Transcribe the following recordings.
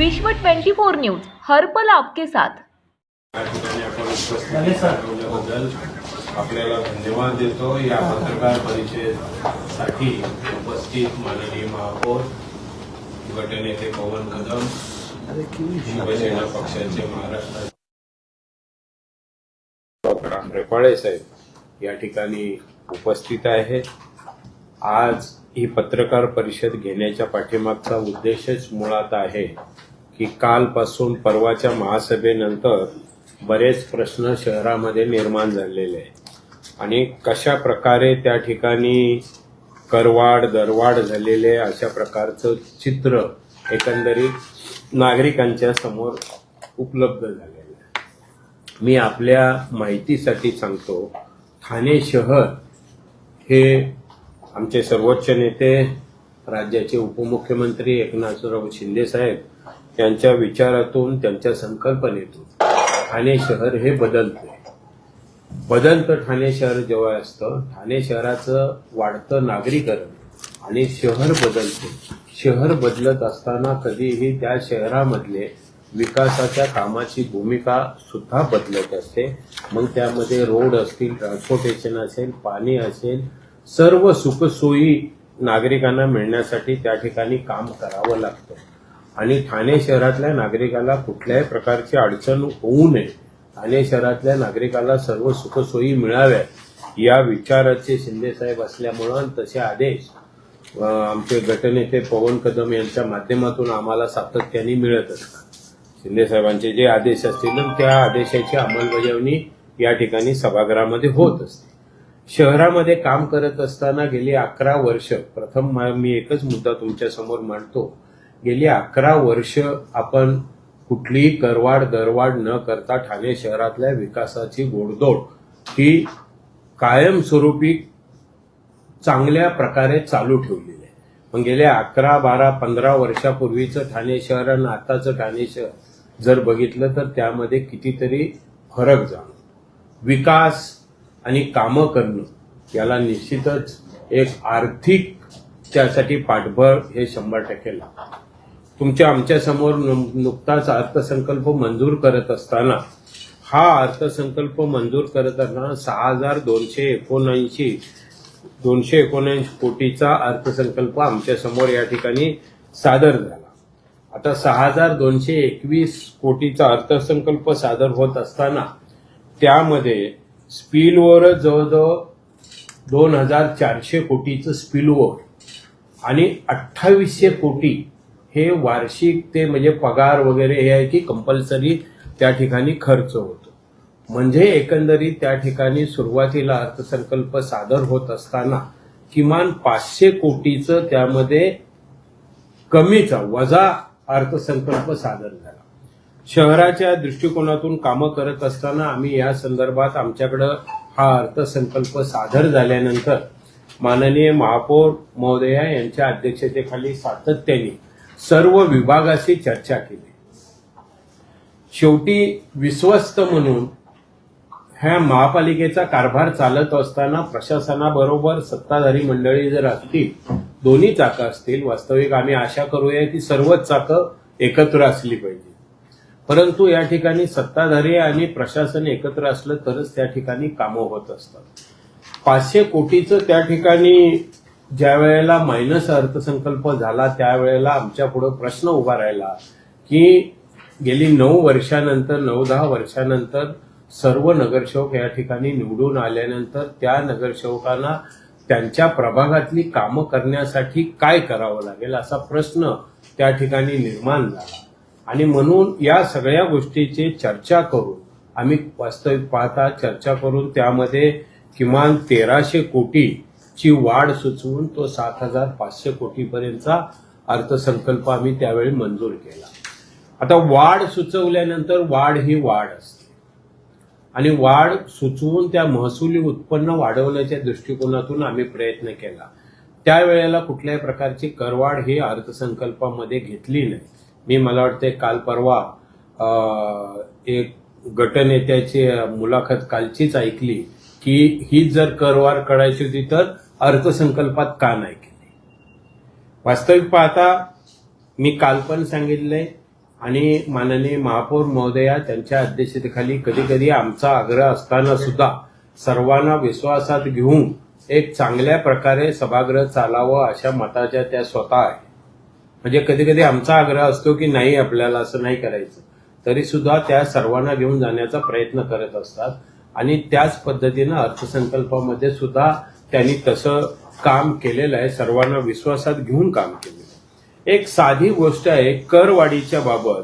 विश्व 24 न्यूज हर पल आपके साथ। बद्दल आपल्याला धन्यवाद देतो। या पत्रकार परिषदेसाठी उपस्थित माननीय महापौर, गटनेते पवन कदम, शिवसेना पक्षाचे महाराष्ट्र रेपाळे साहेब या ठिकाणी उपस्थित आहेत। आज ही पत्रकार परिषद घेण्याच्या पाठीमागचा उद्देशच मुळात आहे की कालपासून परवाच्या महासभेनंतर बरेच प्रश्न शहरामध्ये निर्माण झालेले आहेत आणि कशा प्रकारे त्या ठिकाणी करवाढ दरवाढ झालेले अशा प्रकारचं चित्र एकंदरीत नागरिकांच्या समोर उपलब्ध झालेलं आहे। मी आपल्या माहितीसाठी सांगतो, ठाणे शहर हे आमचे सर्वोच्च नेते राज्याचे उपमुख्यमंत्री एकनाथराव शिंदे साहेब यांच्या विचारातून, त्यांच्या संकल्पनेतून ठाणे शहर हे बदलतं ठाणे शहर जेव्हा असतं, ठाणे शहराचं वाढतं नागरीकरण आणि शहर बदलते। शहर बदलत असताना कधीही त्या शहरामधले विकासाच्या कामाची भूमिका सुद्धा बदलत असते। मग त्यामध्ये रोड असतील, ट्रान्सपोर्टेशन असेल, पाणी असेल, सर्व सुखसोयी नागरिकांना मिळण्यासाठी त्या ठिकाणी काम करावं लागतं आणि ठाणे शहरातल्या नागरिकाला कुठल्याही प्रकारची अडचण होऊ नये, ठाणे शहरातल्या नागरिकाला सर्व सुखसोयी मिळाव्यात या विचाराचे शिंदे साहेब असल्यामुळं तसे आदेश आमचे गटनेते पवन कदम यांच्या माध्यमातून आम्हाला सातत्याने मिळत असतात। शिंदे साहेबांचे जे आदेश असतील त्या आदेशाची अंमलबजावणी या ठिकाणी सभागृहामध्ये होत असते। शहरामध्ये काम करत असताना गेली 11 वर्ष, प्रथम मी एकच मुद्दा तुमच्या समोर मांडतो, गेली 11 वर्ष आपण कुठलीही करवाढ दरवाढ न करता ठाणे शहरातल्या विकासाची गोडदोड ही कायमस्वरूपी चांगल्या प्रकारे चालू ठेवलेली आहे। पण गेल्या 11, 12, 15 वर्षापूर्वीचं ठाणे शहर आणि आताचं ठाणे शहर जर बघितलं तर त्यामध्ये कितीतरी फरक जाणवतो। विकास आणि कामं करणं याला निश्चितच एक आर्थिक त्यासाठी पाठबळ हे 100% लागतं। तुमच्या आमच्या समोर नुकताच अर्थसंकल्प मंजूर करत असताना, हा अर्थसंकल्प मंजूर करत असताना 6,279 कोटीचा अर्थसंकल्प आमच्या समोर या ठिकाणी सादर झाला। आता 6,221 कोटीचा अर्थसंकल्प सादर होत असताना त्यामध्ये स्पिलओव्हर जवळजवळ 2,400 कोटीचं स्पिलओव्हर आणि 2800 कोटी हे वार्षिक ते म्हणजे पगार वगैरे हे आहे की कंपल्सरी त्या ठिकाणी खर्च होतो। म्हणजे एकंदरीत त्या ठिकाणी सुरुवातीला अर्थसंकल्प सादर होत असताना किमान 500 कोटीचं त्यामध्ये कमीचा वजा अर्थसंकल्प सादर झाला। शहराच्या दृष्टिकोनातून कामं करत असताना आम्ही या संदर्भात आमच्याकडं हा अर्थसंकल्प सादर झाल्यानंतर माननीय महापौर महोदया यांच्या अध्यक्षतेखाली सातत्याने सर्व विभागाशी चर्चा केली। शेवटी विश्वस्त म्हणून ह्या महापालिकेचा कारभार चालत असताना प्रशासनाबरोबर सत्ताधारी मंडळी जर असतील, दोन्ही चाकं असतील, वास्तविक आम्ही आशा करूया की सर्वच चाकं एकत्र असली पाहिजे, परंतु या ठिकाणी सत्ताधारी आणि प्रशासन एकत्र असलं तरच त्या ठिकाणी कामं होत असतात। 500 कोटीचं त्या ठिकाणी ज्या वेळेला मायनस अर्थसंकल्प झाला त्यावेळेला आमच्या पुढे प्रश्न उभा राहिला की गेली 9-10 वर्षानंतर सर्व नगरसेवक या ठिकाणी निवडून आल्यानंतर त्या नगरसेवकांना त्यांच्या प्रभागातली कामं करण्यासाठी काय करावं लागेल असा प्रश्न त्या ठिकाणी निर्माण झाला आणि म्हणून या सगळ्या गोष्टीची चर्चा करून आम्ही वास्तविक पाहता चर्चा करून त्यामध्ये किमान 1,300 कोटीची वाढ सुचवून तो 7,500 कोटीपर्यंतचा अर्थसंकल्प आम्ही त्यावेळी मंजूर केला। आता वाढ सुचवल्यानंतर वाढ ही वाढ असते आणि वाढ सुचवून त्या महसुली उत्पन्न वाढवण्याच्या दृष्टिकोनातून आम्ही प्रयत्न केला। त्यावेळेला कुठल्याही प्रकारची करवाढ ही अर्थसंकल्पामध्ये घेतली नाही। मला वाटते काल परवा एक गटनेत्याची मुलाखत कालचीच ऐकली की ही जर करवाढ करायची होती तर अर्थसंकल्पात का नाही केली। वास्तविक पाहता मी काल पण सांगितलंय आणि माननीय महापौर महोदया त्यांच्या अध्यक्षतेखाली कधी कधी आमचा आग्रह असताना सुद्धा सर्वांना विश्वासात घेऊन एक चांगल्या प्रकारे सभागृह चालावं अशा मताच्या त्या स्वतः आहे. म्हणजे कधी कधी आमचा आग्रह असतो की नाही आपल्याला असं नाही करायचं, तरी सुद्धा त्या सर्वांना घेऊन जाण्याचा प्रयत्न करत असतात. आणि त्याच पद्धतीनं अर्थसंकल्पामध्ये सुद्धा त्यांनी तसं काम केलेलं आहे, सर्वांना विश्वासात घेऊन काम केलेलं आहे. एक साधी गोष्ट आहे, करवाढीच्या बाबत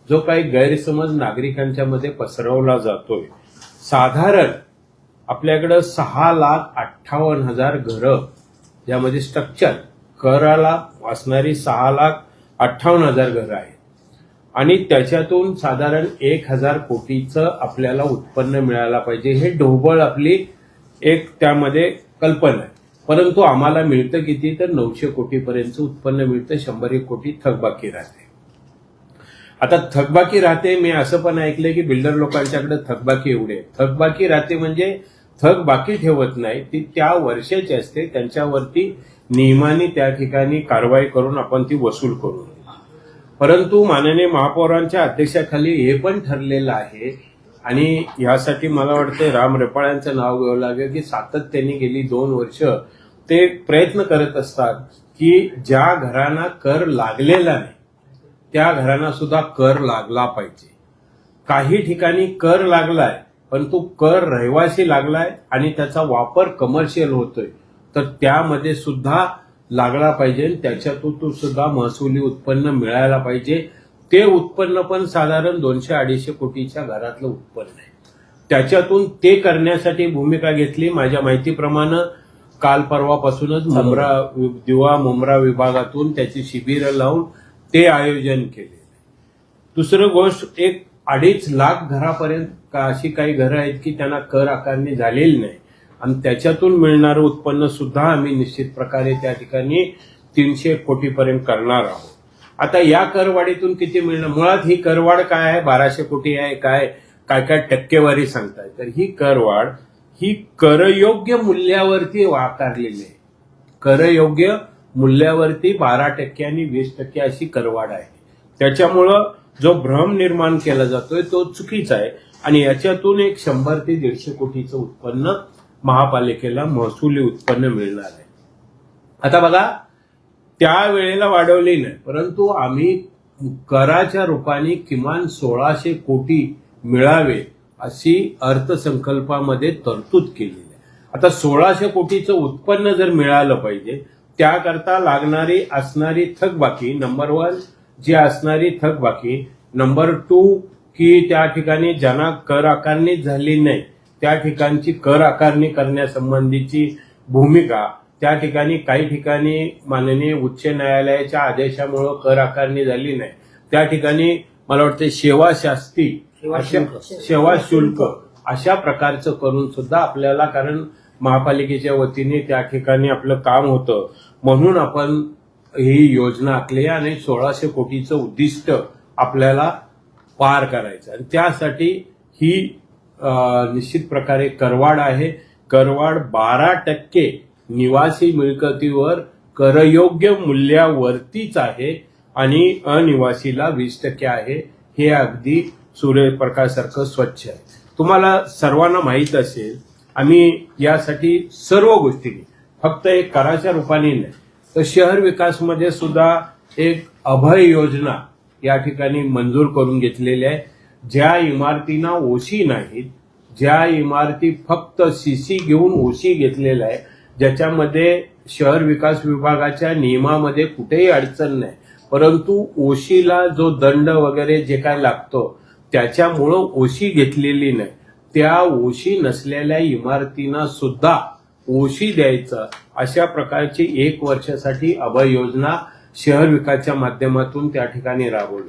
जो काही गैरसमज नागरिकांच्या मध्ये पसरवला जातोय. साधारण आपल्याकडं 6,58,000 घरं ज्यामध्ये स्ट्रक्चर कराला असणारी 6,58,000 घरं आहेत आणि त्याच्यातून साधारण 1,000 कोटीचं आपल्याला उत्पन्न मिळायला पाहिजे. हे ढोबळ आपली एक त्यामध्ये कल्पना आहे. परंतु आम्हाला मिळतं किती, तर 900 कोटीपर्यंत उत्पन्न मिळतं. 100 कोटी थकबाकी राहते. आता थकबाकी राहते, मी असं पण ऐकलंय की बिल्डर लोकांच्याकडे थकबाकी एवढे. थकबाकी राहते म्हणजे थकबाकी ठेवत नाही, ती त्या वर्षाची असते, त्यांच्यावरती नियमाने त्या ठिकाणी कारवाई करून आपण ती वसूल करू. परंतु माननीय महापौरांच्या अध्यक्षाखाली हे पण ठरलेलं आहे आणि यासाठी मला वाटतं राम रेपाळ्यांचं नाव घ्यावं लागेल की सातत्याने गेली 2 वर्ष ते प्रयत्न करत असतात की ज्या घरांना कर लागलेला नाही त्या घरांना सुद्धा कर लागला पाहिजे. काही ठिकाणी कर लागलाय पण तो कर रहिवासी लागलाय आणि त्याचा वापर कमर्शियल होतोय, तर त्यामध्ये सुद्धा लागला पाहिजे. त्याच्यातून तो सुद्धा महसुली उत्पन्न मिळायला पाहिजे. ते उत्पन्न पण साधारण 200-250 कोटीच्या घरातलं उत्पन्न आहे. त्याच्यातून ते करण्यासाठी भूमिका घेतली. माझ्या माहितीप्रमाणे काल परवापासूनच दिवा मुंब्रा विभागातून त्याची शिबिरं लावून ते आयोजन केले. दुसरं गोष्ट, 1-2.5 लाख घरापर्यंत अशी काही घरं आहेत की त्यांना कर आकारणी झालेली नाही आणि त्याच्यातून मिळणारं उत्पन्न सुद्धा आम्ही निश्चित प्रकारे त्या ठिकाणी 300 कोटीपर्यंत करणार आहोत. आता या करवाढीतून किती मिळणार, मुळात ही करवाढ काय आहे, 1200 कोटी आहे, काय काय टक्केवारी सांगताय, तर ही करवाढ ही करयोग्य मूल्यावरती आकारलेली आहे. करयोग्य मूल्यावरती 12% आणि 20% अशी करवाढ आहे. त्याच्यामुळं जो भ्रम निर्माण केला जातोय तो चुकीचा आहे आणि याच्यातून एक 100 ते 150 कोटीचं उत्पन्न महापालिकेला महसुली उत्पन्न मिळणार आहे. आता बघा, त्यावेळेला वाढवली नाही, परंतु आम्ही कराच्या रूपाने किमान 1600 कोटी मिळावे अशी अर्थसंकल्पामध्ये तरतूद केलेली आहे. आता 1600 कोटीचं उत्पन्न जर मिळालं पाहिजे त्याकरता लागणारी असणारी थकबाकी, नंबर 1 जी असणारी थकबाकी, नंबर 2 की त्या ठिकाणी ज्यांना कर आकारणी झाली नाही त्या ठिकाणची कर आकारणी करण्यासंबंधीची भूमिका, त्या ठिकाणी काही ठिकाणी माननीय उच्च न्यायालयाच्या आदेशामुळे कर आकारणी झाली नाही त्या ठिकाणी मला वाटतं सेवा शुल्क अशा प्रकारचं करून सुद्धा आपल्याला, कारण महापालिकेच्या वतीने त्या ठिकाणी आपलं काम होतं म्हणून आपण ही योजना आखली आणि 1600 कोटीचं उद्दिष्ट आपल्याला पार करायचं आणि त्यासाठी ही निश्चित प्रकारे करवाढ आहे. करवाढ 12% निवासी मिळकतीवर करयोग्य मूल्यावरतीच आहे आणि अनिवासीला 20% आहे. हे अगदी सूर्यप्रकाशासारखं स्वच्छ आहे. तुम्हाला सर्वांना माहीत असेल आम्ही यासाठी सर्व गोष्टी फक्त एक कराच्या रूपाने नाही तर शहर विकासमध्ये सुद्धा एक अभय योजना या ठिकाणी मंजूर करून घेतलेली आहे. ज्या इमारतींना ओशी नाहीत, ज्या इमारती फक्त सीसी घेऊन ओशी घेतलेल्या आहे, ज्याच्यामध्ये शहर विकास विभागाच्या नियमामध्ये कुठेही अडचण नाही, परंतु ओशीला जो दंड वगैरे जे काय लागतो त्याच्यामुळं ओशी घेतलेली नाही, त्या ओशी नसलेल्या इमारतींना सुद्धा ओशी द्यायचं अशा प्रकारची 1 वर्षासाठी अभय योजना शहर विकासच्या माध्यमातून त्या ठिकाणी राबवली.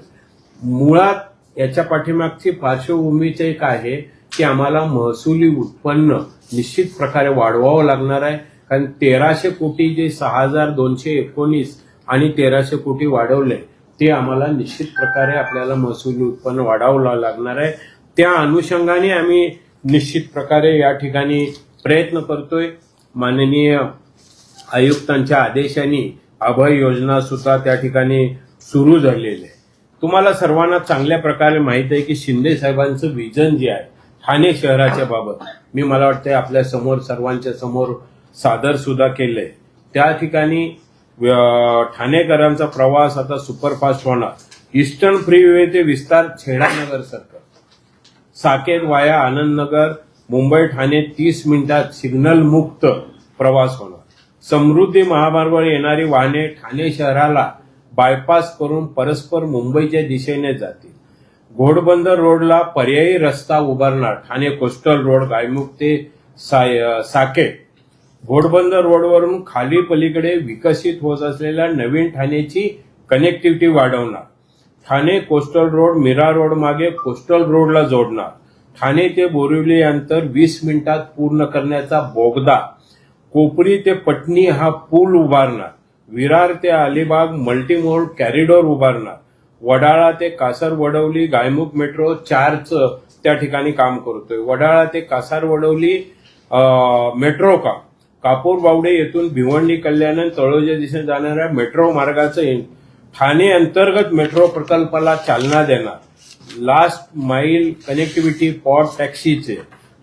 मुळात याच्या पाठीमागची पार्श्वभूमीच एक आहे की आम्हाला महसुली उत्पन्न निश्चित प्रकारे वाढवावं लागणार आहे. कारण 1300 कोटी जे 6219 आणि 1300 कोटी वाढवले ते आम्हाला निश्चित प्रकारे आपल्याला महसुली उत्पन्न वाढवावं लागणार आहे. त्या अनुषंगाने आम्ही निश्चित प्रकारे या ठिकाणी प्रयत्न करतोय. माननीय आयुक्तांच्या आदेशाने अभय योजना सुद्धा त्या ठिकाणी सुरू झालेली आहे. तुम्हाला सर्वांना चांगल्या प्रकारे माहित आहे की शिंदे साहेबांचं विजन जे आहे ठाणे शहराच्या बाबत मी मला वाटतंय आपल्या समोर सर्वांच्या समोर सादर सुद्धा केलंय. त्या ठिकाणी ठाणेकरांचा प्रवास आता सुपरफास्ट होणार. ईस्टर्न फ्रीवे ते विस्तार छेडानगर सर्कल, साकेत वाया आनंदनगर, मुंबई ठाणे 30 मिनिटात सिग्नल मुक्त प्रवास होणार. समृद्धी महामार्गावर येणारी वाहने ठाणे शहराला बायपास करून परस्पर मुंबईच्या दिशेने जातील. घोडबंदर रोडला पर्यायी रस्ता उभारणार. ठाणे कोस्टल रोड गायमुख ते साकेत. घोडबंदर रोडवरून खाली पलीकडे विकसित होत असलेल्या नवीन ठाणेची कनेक्टिव्हिटी वाढवणार. Thane coastal road Mira road मागे कोस्टल रोडला जोडणार. ठाणे ते बोरिवली अंतर 20 मिनिटात पूर्ण करण्याचा बोगदा. कोपरी ते पटणी हा पूल उभारणार. विरार ते अलिबाग मल्टीमोड कॅरिडॉर उभारणार. वडाळा ते कासार वडवली गायमुख मेट्रो 4चं त्या ठिकाणी काम करतोय. वडाळा ते कासार वडवली मेट्रो काम. कापूर बावडे येथून भिवंडी कल्याण तळोजा दिशेने जाणाऱ्या मेट्रो मार्गाचं ठाणे अंतर्गत मेट्रो प्रकल्पाला चालना देणार. लास्ट माईल कनेक्टिव्हिटी पॉड टॅक्सीचे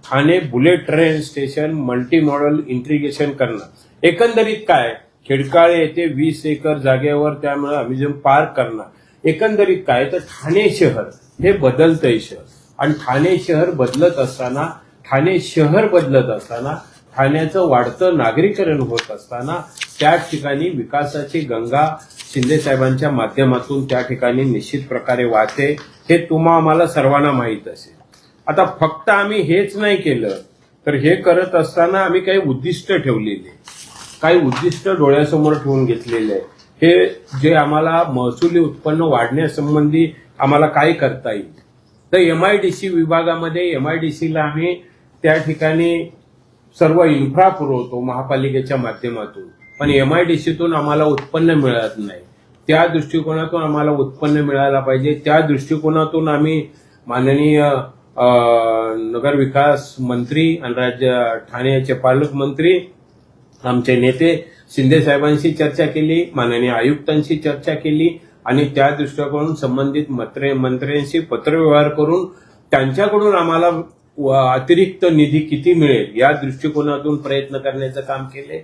Thane bullet train station multi model integration करणार. एकंदरीत काय खिडकाळे येथे 20 एकर जागेवर त्यामुळे अम्युझमेंट पार्क करणार. एकंदरीत काय तर ठाणे शहर हे बदलतंय शहर आणि ठाणे शहर बदलत असताना ठाण्याचं वाढतं नागरीकरण होत असताना त्या ठिकाणी विकासाची गंगा शिंदे साहेबांच्या माध्यमातून त्या ठिकाणी निश्चित प्रकारे वाहते. हे आम्हाला सर्वांना माहीत असेल. आता फक्त आम्ही हेच नाही केलं तर हे करत असताना आम्ही काही उद्दिष्ट ठेवलेले, काही उद्दिष्ट डोळ्यासमोर ठेवून घेतलेले आहे. हे जे आम्हाला महसुली उत्पन्न वाढण्यासंबंधी आम्हाला काय करता येईल तर एमआयडीसी विभागामध्ये एमआयडीसीला आम्ही त्या ठिकाणी सर्व इन्फ्रा पुरवतो महापालिकेच्या माध्यमातून, पण एमआयडीसीतून आम्हाला उत्पन्न मिळत नाही. त्या दृष्टिकोनातून आम्हाला उत्पन्न मिळायला पाहिजे. त्या दृष्टिकोनातून आम्ही माननीय नगर विकास मंत्री आणि ठाण्याचे पालकमंत्री आमचे नेते शिंदे साहेबांशी चर्चा केली, माननीय आयुक्तांशी चर्चा केली आणि त्या दृष्टिकोनातून संबंधित मंत्र्यांशी पत्रव्यवहार करून त्यांच्याकडून आम्हाला अतिरिक्त निधी किती मिळेल या दृष्टिकोनातून प्रयत्न करण्याचं काम केले.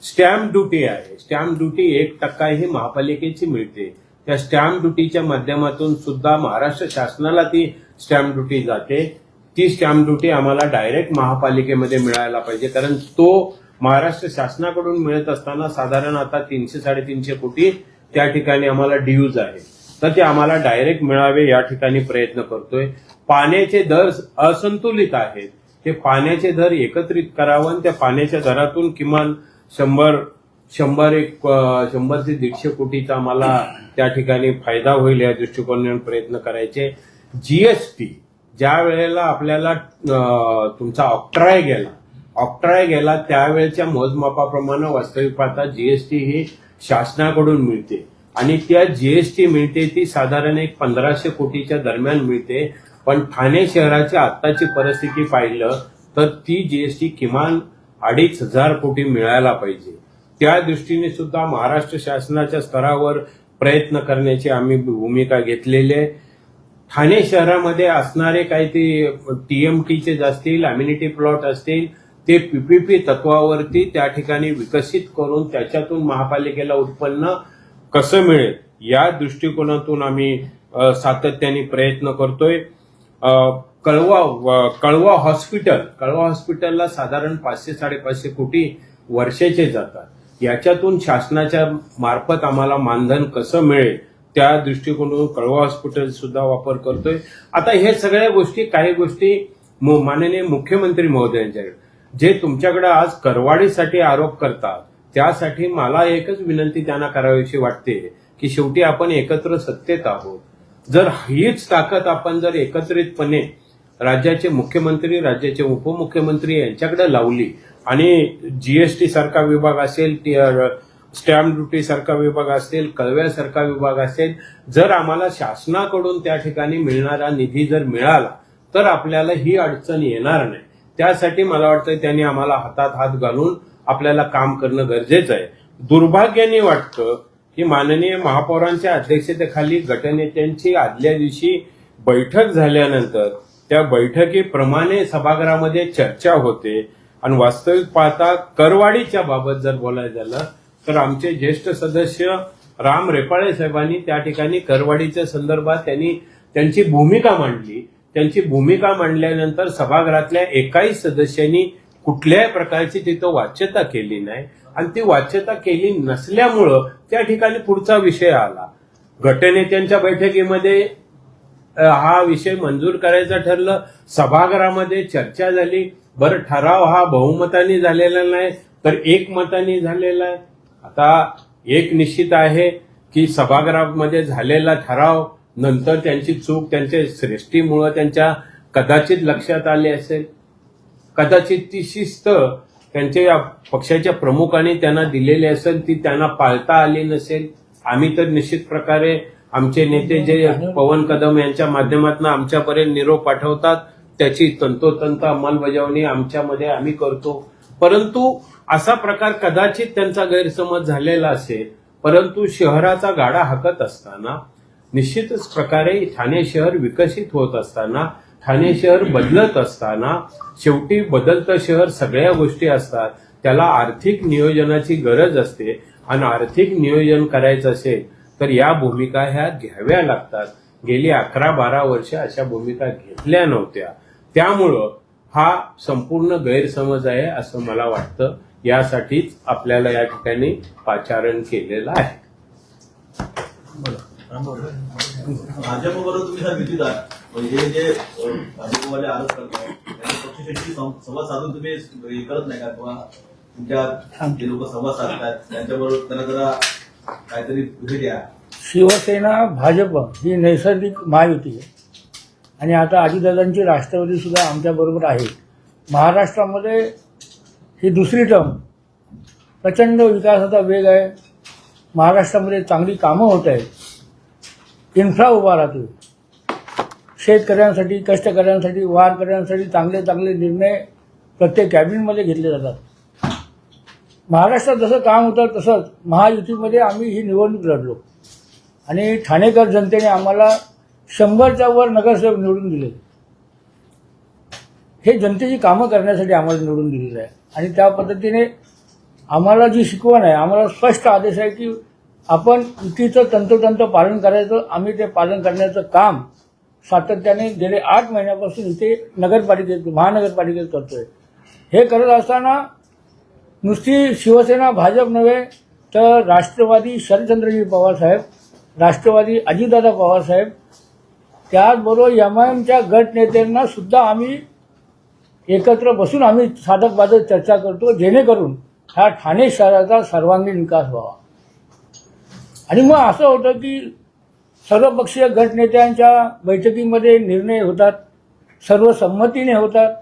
स्टॅम्प ड्युटी आहे. स्टॅम्प ड्युटी 1% ही महापालिकेची मिळते. त्या स्टॅम्प ड्युटीच्या माध्यमातून सुद्धा महाराष्ट्र शासनाला ती स्टॅम्प ड्युटी जाते. ती स्टॅम्प ड्युटी आम्हाला डायरेक्ट महापालिकेमध्ये मिळायला पाहिजे, कारण तो महाराष्ट्र शासनाकडून मिळत असताना साधारण आता 300-350 कोटी त्या ठिकाणी आम्हाला ड्यूज आहे, तर ते आम्हाला डायरेक्ट मिळावे या ठिकाणी प्रयत्न करतोय. पाण्याचे दर असंतुलित आहेत. ते पाण्याचे दर एकत्रित करावं आणि त्या पाण्याच्या दरातून किमान 100 ते 150 कोटीचा आम्हाला त्या ठिकाणी फायदा होईल या दृष्टिकोनातून प्रयत्न करायचे. जीएसटी ज्या वेळेला आपल्याला तुमचा ऑक्ट्राय गेला त्यावेळेच्या मोजमापाप्रमाणे वास्तविक पाहता जीएसटी ही शासनाकडून मिळते आणि त्या जीएसटी मिळते ती साधारण एक 1500 कोटीच्या दरम्यान मिळते. पण ठाणे शहराची आत्ताची परिस्थिती पाहिलं तर ती जीएसटी किमान 2500 कोटी मिळायला पाहिजे. त्या दृष्टीने सुद्धा महाराष्ट्र शासनाच्या स्तरावर प्रयत्न करण्याची आम्ही भूमिका घेतलेली आहे. ठाणे शहरामध्ये असणारे काही ते टीएमटीचे असतील, अम्युनिटी प्लॉट असतील, ते पीपीपी तत्वावरती त्या ठिकाणी विकसित करून त्याच्यातून महापालिकेला उत्पन्न कसं मिळेल या दृष्टिकोनातून आम्ही सातत्याने प्रयत्न करतोय. कळवा हॉस्पिटलला साधारण 500-550 कोटी वर्षाचे जातात. याच्यातून शासनाच्या मार्फत आम्हाला मानधन कसं मिळेल त्या दृष्टिकोनातून कळवा हॉस्पिटल सुद्धा वापर करतोय. आता हे सगळ्या गोष्टी काही गोष्टी माननीय मुख्यमंत्री महोदयांच्याकडे जे तुमच्याकडे आज करवाढीसाठी आरोप करतात त्यासाठी मला एकच विनंती त्यांना करावीशी वाटते की शेवटी आपण एकत्र सत्तेत आहोत. जर हीच ताकद आपण जर एकत्रितपणे राज्याचे मुख्यमंत्री राज्याचे उपमुख्यमंत्री यांच्याकडे लावली आणि जीएसटी सारखा विभाग असेल, स्टॅम्प ड्युटी सारखा विभाग असेल, कळव्यासारखा विभाग असेल, जर आम्हाला शासनाकडून त्या ठिकाणी मिळणारा निधी जर मिळाला तर आपल्याला ही अडचण येणार नाही. त्यासाठी मला वाटतं त्यांनी आम्हाला हातात हात घालून आपल्याला काम करणं गरजेचं आहे. दुर्भाग्याने वाटतं की माननीय महापौरांच्या अध्यक्षतेखाली गटनेत्यांची आदल्या दिवशी बैठक झाल्यानंतर त्या बैठकीप्रमाणे सभागृहामध्ये चर्चा होते आणि वास्तविक पाहता करवाढीच्या बाबत जर बोलायचं झालं तर आमचे ज्येष्ठ सदस्य राम रेपाळे साहेबांनी त्या ठिकाणी करवाढीच्या संदर्भात त्यांची भूमिका मांडली. त्यांची भूमिका मांडल्यानंतर सभागृहातल्या एकाही सदस्यांनी कुठल्याही प्रकारची तिथं वाच्यता केली नाही आणि ती वाच्यता केली नसल्यामुळं त्या ठिकाणी पुढचा विषय आला. गटनेत्यांच्या बैठकीमध्ये हा विषय मंजूर करायचा ठरलं, सभागृहामध्ये चर्चा झाली. बरं, ठराव हा बहुमताने झालेला नाही तर एकमताने झालेला आहे. आता एक निश्चित आहे की सभागृहामध्ये झालेला ठराव नंतर त्यांची चूक त्यांच्या श्रेष्ठीमुळे त्यांच्या कदाचित लक्षात आली असेल, कदाचित ती शिस्त त्यांच्या पक्षाच्या प्रमुखांनी त्यांना दिलेली असेल, ती त्यांना पाळता आली नसेल. आम्ही तर निश्चित प्रकारे आमचे नेते जे पवन कदम यांच्या माध्यमातून आमच्यापर्यंत निरोप पाठवतात त्याची तंतोतंत अंमलबजावणी आमच्यामध्ये आम्ही करतो. परंतु असा प्रकार कदाचित त्यांचा गैरसमज झालेला असेल. परंतु शहराचा गाडा हाकत असताना निश्चितच प्रकारे ठाणे शहर विकसित होत असताना, ठाणे शहर बदलत असताना, शेवटी बदलतं शहर सगळ्या गोष्टी असतात, त्याला आर्थिक नियोजनाची गरज असते आणि आर्थिक नियोजन करायचं असेल तर या भूमिका ह्या घ्याव्या लागतात. गेली 11-12 वर्ष अशा भूमिका घेतल्या नव्हत्या. त्यामुळं हा संपूर्ण गैरसमज आहे असं मला वाटतं. यासाठीच आपल्याला या ठिकाणी पाचारण केलेलं आहे. भाजपबरोबर तुम्ही सर युतीत आहात, हे जे भाजपवाले आरोप करतात त्यांच्या पक्षाशी संवाद साधून तुम्ही हे करत नाही का? किंवा तुमच्या जे लोक संवाद साधतात त्यांच्याबरोबर त्यांना जरा काहीतरी हे द्या. शिवसेना भाजप ही नैसर्गिक महायुती आहे आणि आता अजितदादांची राष्ट्रवादी सुद्धा आमच्याबरोबर आहे. महाराष्ट्रामध्ये ही दुसरी टर्म, प्रचंड विकासाचा वेग आहे. महाराष्ट्रामध्ये चांगली कामं होत आहेत, इन्फ्रा उभा राहतो, शेतकऱ्यांसाठी, कष्टकऱ्यांसाठी, वारकऱ्यांसाठी चांगले चांगले निर्णय प्रत्येक कॅबिनेटमध्ये घेतले जातात. महाराष्ट्रात जसं काम होतं तसंच महायुतीमध्ये आम्ही ही निवडणूक लढलो आणि ठाणेकर जनतेने आम्हाला 100च्या वर नगरसेवक निवडून दिले. हे जनतेची कामं करण्यासाठी आम्हाला निवडून दिलेलं आहे आणि त्या पद्धतीने आम्हाला जी शिकवण आहे, आम्हाला स्पष्ट आदेश आहे की आपण युतीचं तंतोतंत पालन करायचं. आम्ही ते पालन करण्याचं काम सातत्याने गेले 8 महिन्यापासून इथे महानगरपालिकेत करतोय. हे करत असताना नुसती शिवसेना भाजप नव्हे तर राष्ट्रवादी शरदचंद्रजी पवार साहेब, राष्ट्रवादी अजितदादा पवार साहेब, त्याचबरोबर MIMच्या गट नेत्यांना सुद्धा आम्ही एकत्र बसून आम्ही साधक बाधक चर्चा करतो जेणेकरून ह्या ठाणे शहराचा सर्वांगीण विकास व्हावा. आणि मग असं होतं की सर्वपक्षीय गटनेत्यांच्या बैठकीमध्ये निर्णय होतात, सर्वसंमतीने होतात.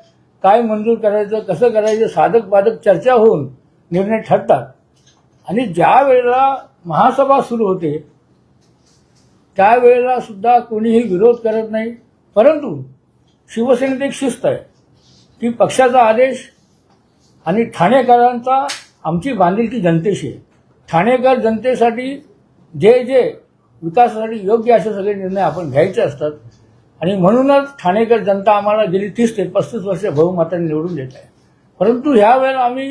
काय मंजूर करायचं, कसं करायचं, साधक बाधक चर्चा होऊन निर्णय ठरतात. आणि ज्या वेळेला महासभा सुरू होते त्यावेळेला सुद्धा कोणीही विरोध करत नाही. परंतु शिवसेनेत एक शिस्त आहे की पक्षाचा आदेश आणि ठाणेकरांचा आमची बांधिलकी जनतेशी आहे. ठाणेकर जनतेसाठी जे विकासासाठी योग्य असे सगळे निर्णय आपण घ्यायचे असतात आणि म्हणूनच ठाणेकर जनता आम्हाला गेली 30 ते 35 वर्ष बहुमताने निवडून देत आहे. परंतु ह्या वेळेला आम्ही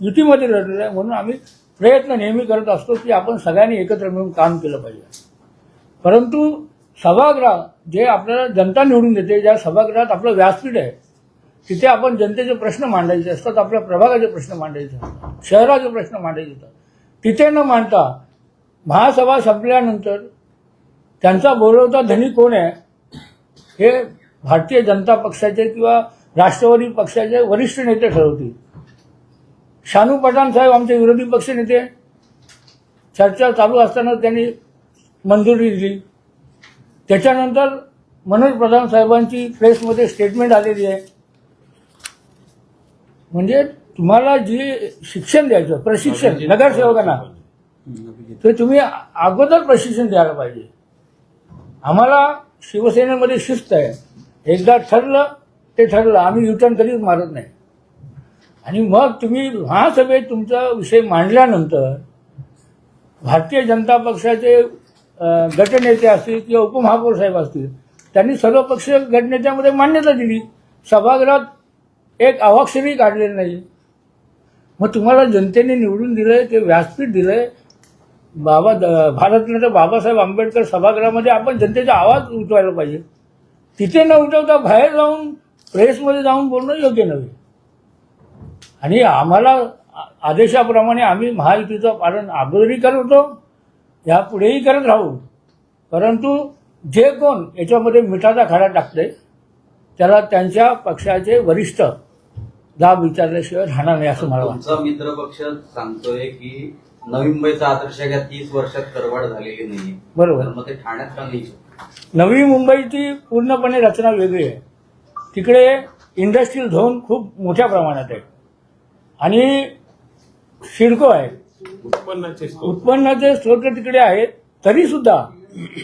युतीमध्ये लढलेलो आहे म्हणून आम्ही प्रयत्न नेहमी करत असतो की आपण सगळ्यांनी एकत्र मिळून काम केलं पाहिजे. परंतु सभागृह जे आपल्याला जनता निवडून देते, ज्या सभागृहात आपलं व्यासपीठ आहे तिथे आपण जनतेचे प्रश्न मांडायचे असतात, आपल्या प्रभागाचे प्रश्न मांडायचे असतात, शहराचे प्रश्न मांडायचे असतात. तिथे न मांडता महासभा संपल्यानंतर त्यांचा बोलवता धनी कोण आहे हे भारतीय जनता पक्षाचे किंवा राष्ट्रवादी पक्षाचे वरिष्ठ नेते ठरवतील. शानू पठाण साहेब आमचे विरोधी पक्ष नेते, चर्चा चालू असताना त्यांनी मंजुरी दिली. त्याच्यानंतर मनोज प्रधान साहेबांची प्रेसमध्ये स्टेटमेंट आलेली आहे. म्हणजे तुम्हाला जे शिक्षण द्यायचं, प्रशिक्षण नगरसेवकांना, ते तुम्ही अगोदर प्रशिक्षण द्यायला पाहिजे. आम्हाला शिवसेनेमध्ये शिस्त आहे, एकदा ठरलं ते ठरलं, आम्ही युटर्न कधीच मारत नाही. आणि मग तुम्ही महासभेत तुमचा विषय मांडल्यानंतर भारतीय जनता पक्षाचे गटनेते असतील किंवा उपमहापौर साहेब असतील, त्यांनी सर्वपक्षीय गटनेत्यामध्ये मान्यता दिली. सभागृहात एक अवाक्षरही काढलेलं नाही. मग तुम्हाला जनतेने निवडून दिलंय, ते व्यासपीठ दिलंय. भारतरत्न बाबासाहेब आंबेडकर सभागृहामध्ये आपण जनतेचा आवाज उठवायला पाहिजे. तिथे न उठवता बाहेर जाऊन प्रेसमध्ये जाऊन बोलणं योग्य नव्हे. आणि आम्हाला आदेशाप्रमाणे आम्ही महायुतीचं पालन अगोदरही करत होतो, यापुढेही करत राहू. परंतु जे कोण याच्यामध्ये मिठाचा खडा टाकते त्याला त्यांच्या पक्षाचे वरिष्ठ जाब विचारल्याशिवाय राहणार नाही असं मला वाटतं. तुमचा मित्र पक्ष सांगतोय की नवी मुंबईचा आदर्श या 30 वर्षात करवाढ झालेली नाही. बरोबर. मग ते ठाण्यात का नाही? नवी मुंबईची पूर्णपणे रचना वेगळी आहे. तिकडे इंडस्ट्रियल झोन खूप मोठ्या प्रमाणात आहे आणि सिडको आहे. उत्पन्नाचे स्रोत तिकडे आहेत. तरी सुद्धा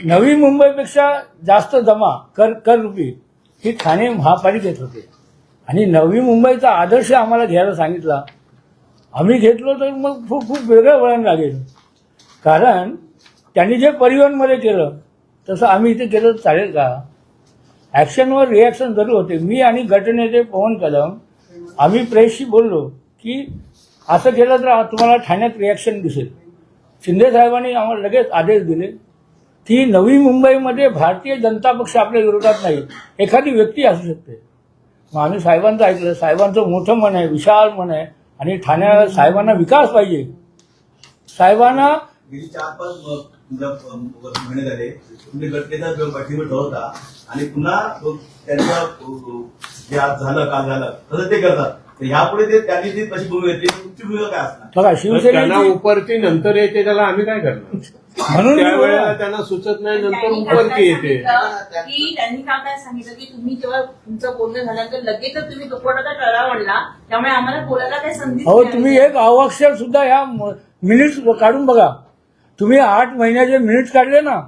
नवी मुंबईपेक्षा जास्त जमा कर रुपी ही ठाणे महापालिकेत होते. आणि नवी मुंबईचा आदर्श आम्हाला घ्यायला सांगितला, आम्ही घेतलो तर मग खूप खूप वेगळं वळण लागेल. कारण त्यांनी जे परिवहनमध्ये केलं तसं आम्ही इथे केलं तर चालेल का? ॲक्शनवर रिॲक्शन जरूर होते. मी आणि गटनेते पवन कदम आम्ही प्रेसशी बोललो की असं केलं तर तुम्हाला ठाण्यात रिॲक्शन दिसेल. शिंदे साहेबांनी आम्हाला लगेच आदेश दिले की नवी मुंबईमध्ये भारतीय जनता पक्ष आपल्या विरोधात नाही, एखादी व्यक्ती असू शकते. मग आम्ही साहेबांचं ऐकलं. साहेबांचं मोठं मन आहे, विशाल मन आहे आणि ठाण्यात साहेबांना विकास पाहिजे. साहेबांना गेली 4-5 महिने झाले तुम्ही गटनेता पाठीवर ठेवता आणि पुन्हा त्यांच्या जे आज झालं काल झालं तसं ते करतात. तर ह्यापुढे ते त्यांनी जी तशी भूमिका घेतली तुमची भूमिका काय असणार? बघा, त्यांना शिवसेनेची उपरती नंतर येते, त्याला आम्ही काय करणार? म्हणून त्यावेळेला त्यांना सुचत नाही, नंतर उपरती येते. की त्यांनी काय सांगितलं की तुम्ही जेव्हा तुमचं बोलणं झाल्यानंतर लगेचच तुम्ही दुपटाचा ठराव आणला, त्यामुळे आम्हाला बोलायला काही संधी अहो, तुम्ही एक अवाक्षर सुद्धा ह्या मिनिट्स काढून बघा. तुम्ही 8 महिन्याचे मिनिट्स काढले ना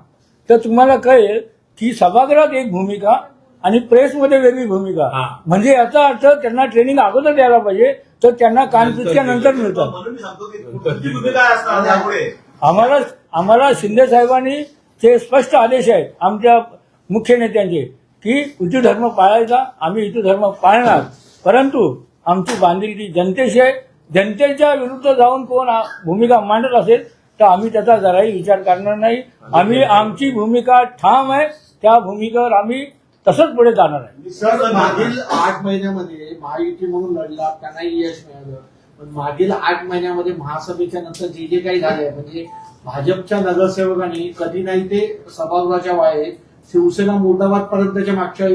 तर तुम्हाला कळेल की सभागृहात एक भूमिका आणि प्रेसमध्ये वेगळी भूमिका. म्हणजे याचा अर्थ त्यांना ट्रेनिंग अगोदर द्यायला पाहिजे, तर त्यांना कानपिचक्या नंतर मिळतात. म्हणून मी सांगतो की तुमची भूमिका काय असणार यापुढे? आम्हाला शिंदे साहेबांनी ते स्पष्ट आदेश आहेत आमच्या मुख्य नेत्यांचे की युती धर्म पाळायचा, आम्ही युती धर्म पाळणार. परंतु आमची बांधिलकी जनतेशी आहे. जनतेच्या विरुद्ध जाऊन कोण भूमिका मांडत असेल तर आम्ही त्याचा जराही विचार करणार नाही. आम्ही आमची भूमिका ठाम आहे, त्या भूमिकेवर आम्ही तसंच पुढे जाणार आहे. सर, मागील 8 महिन्यामध्ये महायुती म्हणून लढला, त्यांनाही यश मिळालं. पण मागील 8 महिन्यामध्ये महासभेच्या नंतर जे जे काही झालंय, म्हणजे भाजपच्या नगरसेवकांनी कधी नाही ते सभागृहाच्या बाहेर शिवसेना मुर्दाबाद पर्यंतच्या मागच्या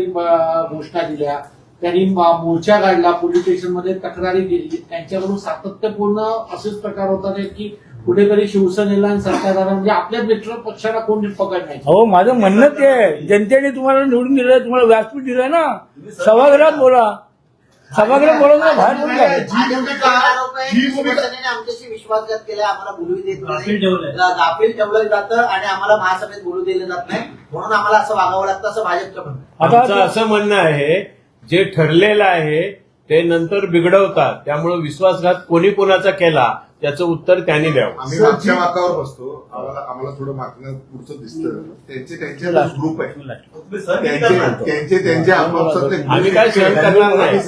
घोषणा दिल्या. त्यांनी मोर्चा काढला, पोलीस स्टेशनमध्ये तक्रारी दिली. त्यांच्याकडून सातत्यपूर्ण असेच प्रकार होतात की कुठेतरी शिवसेनेला आणि सरकारला म्हणजे आपल्या मित्र पक्षाला कोण पकड नाही. हो, माझं म्हणणं ते आहे, जनतेने तुम्हाला निवडून दिलंय, तुम्हाला व्यासपीठ दिलंय ना, सभागृहात बोला. सभागृहात बोलवलं बाहेर बोलू काय? शिवसेनेने आमच्याशी विश्वासघात केला, आम्हाला बोलू देत नाही, गाफील ठेवलं जातं आणि आम्हाला महासभेत बोलू दिलं जात नाही, म्हणून आम्हाला असं वागावं लागतं असं भाजपचं म्हणणं. आमचं असं म्हणणं आहे, जे ठरलेलं आहे ते नंतर बिघडवतात. त्यामुळे विश्वासघात कोणी कोणाचा केला त्याचं उत्तर त्यांनी द्यावं. आम्ही मागच्या वाकावर बसतो, आम्हाला थोडं मागणं पुढचं दिसतं. त्यांचे ग्रुप आहे, त्यांचे आपापसात आम्ही काय सहन करणार नाही.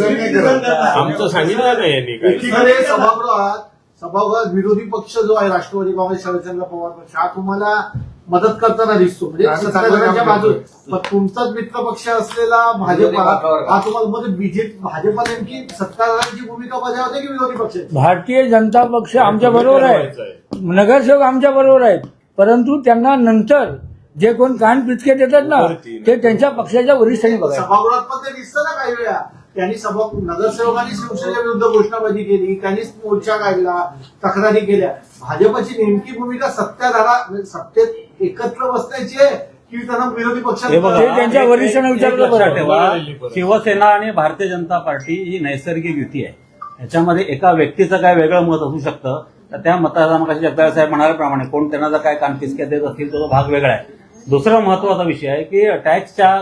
आमचं सांगितलं नाही यांनी काय. एकीकडे सभागृहात विरोधी पक्ष जो आहे राष्ट्रवादी काँग्रेस शरदचंद्र पवार पक्ष हा तुम्हाला मदत करताना दिसतो, म्हणजे सत्ताधाऱ्यांच्या बाजूत. पण तुमचाच मित्र पक्ष असलेला भाजपा हा तुम्हाला मध्ये भाजपा नेमकी सत्ताधाऱ्यांची भूमिका बजावते की विरोधी पक्ष? भारतीय जनता पक्ष आमच्या बरोबर आहे, नगरसेवक आमच्या बरोबर आहेत. परंतु त्यांना नंतर जे कोण कान पिचके देतात ना ते त्यांच्या पक्षाच्या वरिष्ठांनी बघायचं. सभागृहात पण ते दिसतं ना काही वेळा. त्यांनी नगरसेवकांनी शिवसेने विरुद्ध घोषणाबाजी केली, त्यांनीच मोर्चा काढला, तक्रारी केल्या. भाजपची नेमकी भूमिका सत्तेत एकत्र बसण्याची आहे की त्यांना विरोधी पक्षात ते त्यांच्या वरिष्ठांना विचारलं बरं. शिवसेना आणि भारतीय जनता पार्टी ही नैसर्गिक युती आहे. याच्यामध्ये एका व्यक्तीचं काय वेगळं मत असू शकतं, तर त्या मताचा मग जगदाळे साहेब म्हणाल्याप्रमाणे कोण त्यांना जर काय कानपिचक्या देत असतील तर तो भाग वेगळा आहे. दुसरा महत्वाचा विषय आहे की टॅक्सच्या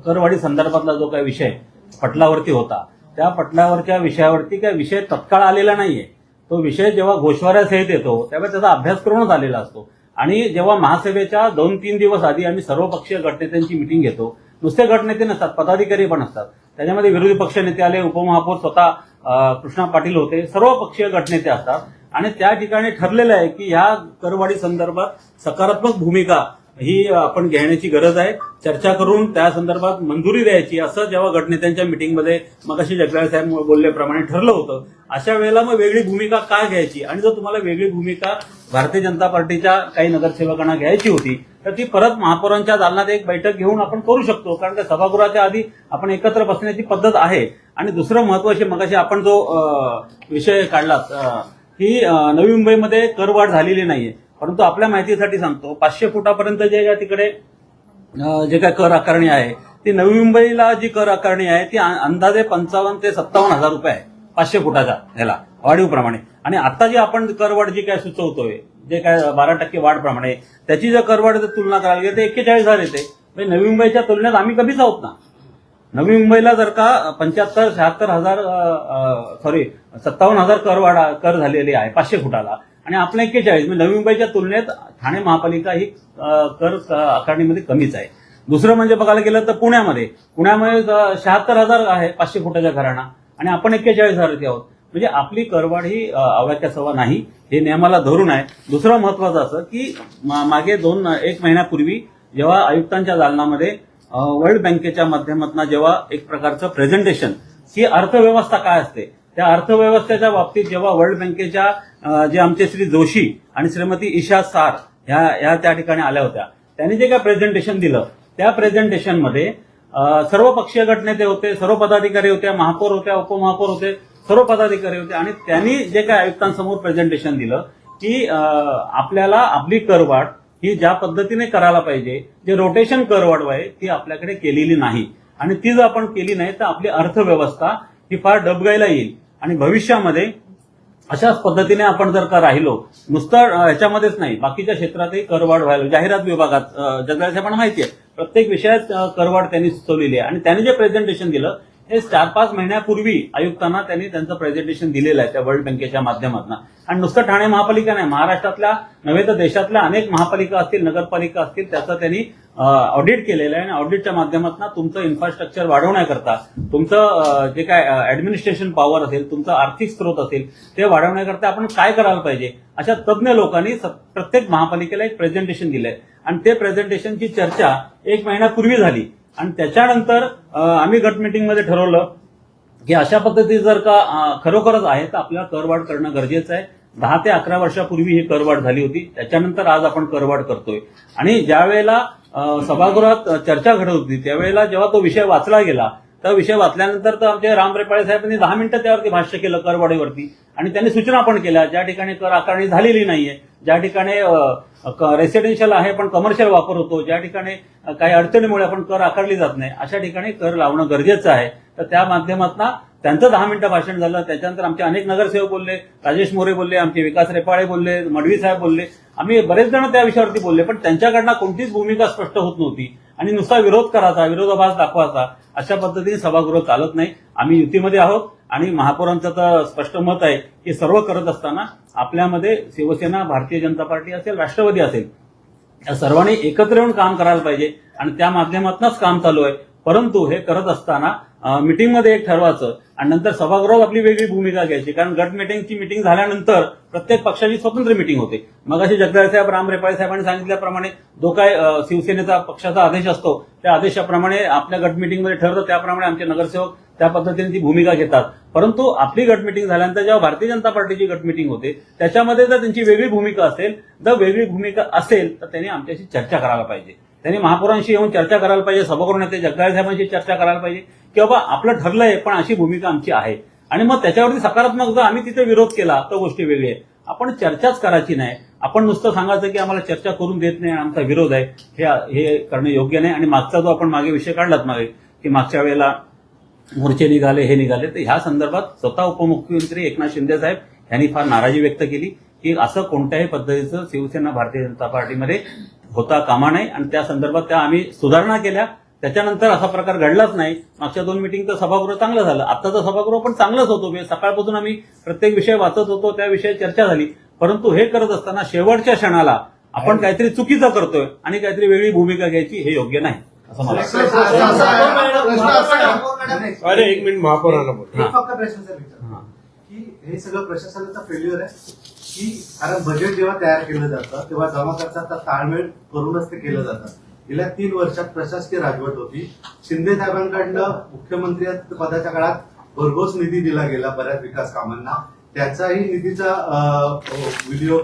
करवाढी संदर्भातला जो काही विषय पटलावरती होता, त्या पटलावरच्या विषयावरती काय विषय तत्काळ आलेला नाहीये. तो विषय जेव्हा घोषवाऱ्यासहित येतो त्यावेळेस त्याचा अभ्यास करूनच आलेला असतो. आणि जेव्हा महासभेच्या 2-3 दिवस आधी आम्ही सर्वपक्षीय गटनेत्यांची मिटिंग घेतो, नुसते गटनेते नसतात, पदाधिकारी पण असतात. त्याच्यामध्ये विरोधी पक्षनेते आले, उपमहापौर स्वतः कृष्णा पाटील होते, सर्व पक्षीय गटनेते असतात. आणि त्या ठिकाणी ठरलेलं आहे की ह्या करवाढी संदर्भात सकारात्मक भूमिका ही आपण घेण्याची गरज आहे. चर्चा करून त्या संदर्भात मंजुरी द्यायची, असं जेव्हा गटनेत्यांच्या मिटिंगमध्ये मगाशी जगदाळे साहेब बोलल्याप्रमाणे ठरलं होतं. अशा वेळेला मग वेगळी भूमिका काय घ्यायची, आणि जर तुम्हाला वेगळी भूमिका भारतीय जनता पार्टीच्या काही नगरसेवकांना घ्यायची होती तर ती परत महापौरांच्या दालनात एक बैठक घेऊन आपण करू शकतो, कारण त्या सभागृहाच्या आधी आपण एकत्र बसण्याची पद्धत आहे. आणि दुसरं महत्वाचे मगाशी आपण जो विषय काढलात की नवी मुंबईमध्ये करवाढ झालेली नाहीये, परंतु आपल्या माहितीसाठी सांगतो 500 फुटापर्यंत जे तिकडे जे काय कर आकारणी आहे ती नवी मुंबईला जी कर आकारणी आहे ती अंदाजे 55,000 ते 57,000 रुपये आहे 500 फुटाच्या ह्याला वाढीवप्रमाणे. आणि आता जी आपण करवाढ जी काय सुचवतोय, जे काय 12% वाढ प्रमाणे, त्याची जर करवाढ तुलना करायला गेली तर 41,000 येते. म्हणजे नवी मुंबईच्या तुलनेत आम्ही कमीच आहोत ना. नवी मुंबईला जर का 57,000 कर झालेली आहे 500 फुटाला, आणि आपल्या 41, म्हणजे नवी मुंबईच्या तुलनेत ठाणे महापालिका ही कर आकारणीमध्ये कमीच आहे. दुसरं म्हणजे बघायला गेलं तर पुण्यामध्ये 76,000 आहे 500 फुटाच्या घरांना, आणि आपण 41,000 आहोत. म्हणजे आपली करवाढ ही अवाक्यासवा नाही, हे नियमाला धरून आहे. दुसरं महत्वाचं असं की मागे 1 महिन्यापूर्वी जेव्हा आयुक्तांच्या दालनामध्ये वर्ल्ड बँकेच्या माध्यमातून जेव्हा एक प्रकारचं प्रेझेंटेशन की अर्थव्यवस्था काय असते, त्या अर्थव्यवस्थेच्या बाबतीत जेव्हा वर्ल्ड बँकेच्या जे आमचे श्री जोशी आणि श्रीमती ईशा सार ह्या त्या ठिकाणी आल्या होत्या, त्यांनी जे काय प्रेझेंटेशन दिलं त्या प्रेझेंटेशनमध्ये सर्व पक्षीय गटनेते होते, सर्व पदाधिकारी होते, महापौर होत्या, उपमहापौर होते, सर्व पदाधिकारी होते. आणि त्यांनी जे काय आयुक्तांसमोर प्रेझेंटेशन दिलं की आपल्याला आपली करवाढ ही ज्या पद्धतीने करायला पाहिजे, जे रोटेशन करवाढ आहे ती आपल्याकडे केलेली नाही, आणि ती जर आपण केली नाही तर आपली अर्थव्यवस्था ही फार डबघाईला येईल. आणि भविष्यामध्ये अशाच पद्धतीने आपण जर का राहिलो, नुसतं ह्याच्यामध्येच नाही बाकीच्या क्षेत्रातही करवाढ व्हायला, जाहिरात विभागात जगदाळे साहेबांना माहिती आहे प्रत्येक विषयात करवाढ त्यांनी सुचवलेली आहे. आणि त्यांनी जे प्रेझेंटेशन दिलं हे 4-5 महिन्यापूर्वी आयुक्तांना त्यांनी त्यांचं प्रेझेंटेशन दिलेलं आहे त्या वर्ल्ड बँकेच्या माध्यमातून. आणि नुसतं ठाणे महापालिका नाही, महाराष्ट्रातल्या नव्हे तर देशातल्या अनेक महापालिका असतील, नगरपालिका असतील, त्याचं त्यांनी ऑडिट केलेलं आहे. आणि ऑडिटच्या माध्यमातून तुमचं इन्फ्रास्ट्रक्चर वाढवण्याकरता, तुमचं जे काय ऍडमिनिस्ट्रेशन पॉवर असेल, तुमचा आर्थिक स्रोत असेल, ते वाढवण्याकरता आपण काय करायला पाहिजे, अशा तज्ज्ञ लोकांनी प्रत्येक महापालिकेला एक प्रेझेंटेशन दिलंय. आणि ते प्रेझेंटेशनची चर्चा 1 महिन्यापूर्वी झाली. आणि त्याच्यानंतर आम्ही गट मीटिंगमध्ये ठरवलं की अशा पद्धती जर का खरोखरच आहे तर आपल्याला करवाढ करणं गरजेचं आहे. 10 ते 11 वर्षापूर्वी ही करवाढ झाली होती, त्याच्यानंतर आज आपण करवाढ करतोय. आणि ज्या वेळेला सभागृहात चर्चा घडत होती त्यावेळेला जेव्हा तो विषय वाचला गेला, तर विषय वाचल्यानंतर तर आमचे राम रेपाळे साहेबांनी 10 मिनिटं त्यावरती भाष्य केलं करवाढीवरती. आणि त्यांनी सूचना पण केल्या, ज्या ठिकाणी कर आकारणी झालेली नाहीये, ज्या ठिकाणी रेसिडेन्शियल आहे पण कमर्शियल वापर होतो, ज्या ठिकाणी काही अडचणीमुळे आपण कर आकारली जात नाही, अशा ठिकाणी कर लावणं गरजेचं आहे. तर त्या माध्यमातून त्यांचं 10 मिनिटं भाषण झालं. त्याच्यानंतर आमचे अनेक नगरसेवक बोलले, राजेश मोरे बोलले, आमचे विकास रेपाळे बोलले, मडवी साहेब बोलले, आम्ही बरेच जण त्या विषयावरती बोलले. पण त्यांच्याकडनं कोणतीच भूमिका स्पष्ट होत नव्हती आणि नुसता विरोध करायचा, विरोधाभास दाखवायचा, अशा पद्धतीने सभागृह चालत नाही. आम्ही युतीमध्ये आहोत आणि महापौरांचं तर स्पष्ट मत आहे की सर्व करत असताना आपल्यामध्ये शिवसेना, भारतीय जनता पार्टी असेल, राष्ट्रवादी असेल, या सर्वांनी एकत्र येऊन काम करायला पाहिजे आणि त्या माध्यमातूनच काम चालू आहे. परंतु हे करत असताना मिटिंगमध्ये एक ठरवायचं आणि नंतर सभागृहात आपली वेगळी भूमिका घ्यायची. कारण गट मिटिंगची मिटिंग झाल्यानंतर प्रत्येक पक्षाची स्वतंत्र मिटिंग होते. मग अशी जगदाळे साहेब, राम रेपाळे साहेबांनी सांगितल्याप्रमाणे जो काय शिवसेनेचा पक्षाचा आदेश असतो त्या आदेशाप्रमाणे आपल्या गट मिटिंगमध्ये ठरतं, त्याप्रमाणे आमचे नगरसेवक त्या पद्धतीने ती भूमिका घेतात. परंतु आपली गट मिटिंग झाल्यानंतर जेव्हा भारतीय जनता पार्टीची गट मिटिंग होते त्याच्यामध्ये जर त्यांची वेगळी भूमिका असेल, जर वेगळी भूमिका असेल तर त्यांनी आमच्याशी चर्चा करायला पाहिजे. त्यांनी महापौरांशी येऊन चर्चा करायला पाहिजे, सभागृह नेते जगदाळे साहेबांशी चर्चा करायला पाहिजे की बाबा आपलं ठरलंय पण अशी भूमिका आमची आहे. आणि मग त्याच्यावरती सकारात्मक जर आम्ही तिथे विरोध केला तर गोष्टी वेगळी आहे. आपण चर्चाच करायची नाही, आपण नुसतं सांगायचं की आम्हाला चर्चा करून देत नाही, आमचा विरोध आहे, हे करणं योग्य नाही. आणि मागचा जो आपण मागे विषय काढलात मागे की मागच्या वेळेला मोर्चे निघाले, हे निघाले, तर ह्या संदर्भात स्वतः उपमुख्यमंत्री एकनाथ शिंदे साहेब यांनी फार नाराजी व्यक्त केली की असं कोणत्याही पद्धतीचं शिवसेना, भारतीय जनता पार्टीमध्ये होता कामा नये. आणि त्या संदर्भात त्या आम्ही सुधारणा केल्या. त्याच्यानंतर असा प्रकार घडलाच नाही. मागच्या 2 मिटिंग तर सभागृह चांगलं झालं, आत्ताचं सभागृह पण चांगलंच होतो. सकाळपासून आम्ही प्रत्येक विषय वाचत होतो, त्या विषयी चर्चा झाली. परंतु हे करत असताना शेवटच्या क्षणाला आपण काहीतरी चुकीचं करतोय आणि काहीतरी वेगळी भूमिका घ्यायची, हे योग्य नाही असं मला वाटतं. अरे एक मिनिट, महापौरांना बोल. फक्त प्रश्न सर विचार की हे सगळं प्रशासनाचा फेल्युअर आहे की कारण बजेट जेव्हा तयार केलं जातं तेव्हा जमा खर्चाचा ताळमेळ करूनच ते केलं जातं. गेल्या 3 वर्षात प्रशासकीय राजवट होती. शिंदे साहेबांकडनं मुख्यमंत्री पदाच्या काळात भरघोस निधी दिला गेला बऱ्याच विकास कामांना. त्याचाही निधीचा व्हिडिओ